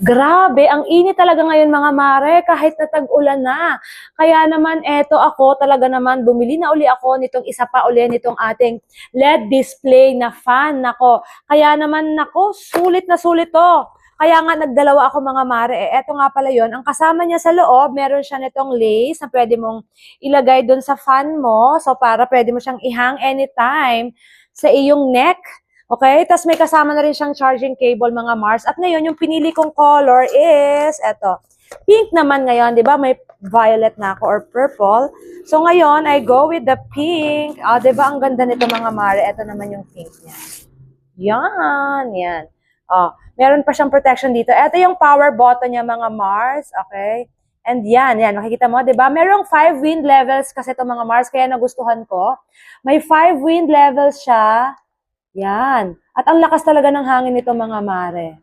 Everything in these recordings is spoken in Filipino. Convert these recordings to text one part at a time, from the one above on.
Grabe, ang init talaga ngayon mga mare, kahit na tag-ulan na. Kaya naman eto ako talaga naman, bumili na uli ako nitong isa pa uli nitong ating LED display na fan. Nako, kaya naman nako, sulit na sulit to. Kaya nga nagdalawa ako mga mare. Eto nga pala yon, ang kasama niya sa loob, meron siya nitong lace na pwede mong ilagay doon sa fan mo. So para pwede mo siyang ihang anytime sa iyong neck. Okay? Tapos may kasama na rin siyang charging cable, mga Mars. At ngayon, yung pinili kong color is, eto, pink naman ngayon, di ba? May violet na ako or purple. So ngayon, I go with the pink. Di ba? Ang ganda nito, mga Mare. Ito naman yung pink niya. Yan, yan. Meron pa siyang protection dito. Ito yung power button niya, mga Mars. Okay? And yan, yan. Makikita mo, di ba? Merong 5 wind levels kasi ito, mga Mars. Kaya nagustuhan ko. May 5 wind levels siya. Yan. At ang lakas talaga ng hangin nito, mga mare.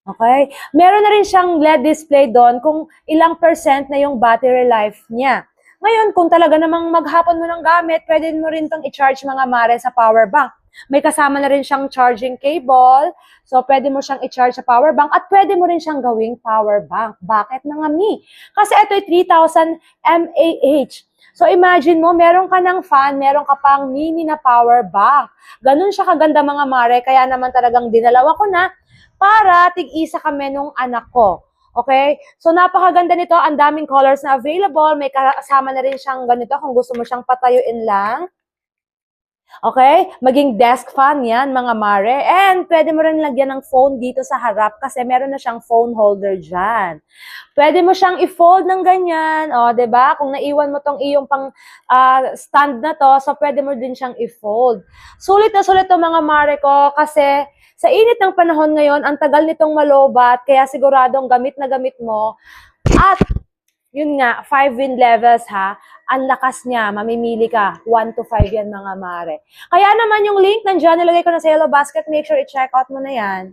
Okay? Meron na rin siyang LED display doon kung ilang percent na yung battery life niya. Ngayon, kung talaga namang maghapon mo ng gamit, pwede mo rin itong i-charge, mga mare, sa power bank. May kasama na rin siyang charging cable. So, pwede mo siyang i-charge sa power bank at pwede mo rin siyang gawing power bank. Bakit, mga mi? Kasi ito ay 3,000 mAh. So, imagine mo, meron ka ng fan, meron ka pang mini na power bank. Ganun siya kaganda, mga mare, kaya naman talagang dinalawa ko na para tig-isa kami nung anak ko. Okay? So, napakaganda nito. Ang daming colors na available. May kasama na rin siyang ganito kung gusto mo siyang patayuin lang. Okay? Maging desk fan yan, mga mare. And pwede mo rin lagyan ng phone dito sa harap kasi meron na siyang phone holder dyan. Pwede mo siyang i-fold ng ganyan. O, diba? Kung naiwan mo tong iyong pang stand na to, so pwede mo din siyang i-fold. Sulit na sulit to, mga mare ko, kasi sa init ng panahon ngayon, ang tagal nitong malobat, kaya siguradong gamit na gamit mo. At yun nga, 5 wind levels ha, ang lakas niya, mamimili ka, 1 to 5 yan, mga mare. Kaya naman yung link, nandiyan, nilagay ko na sa yellow basket, make sure i-check out mo na yan.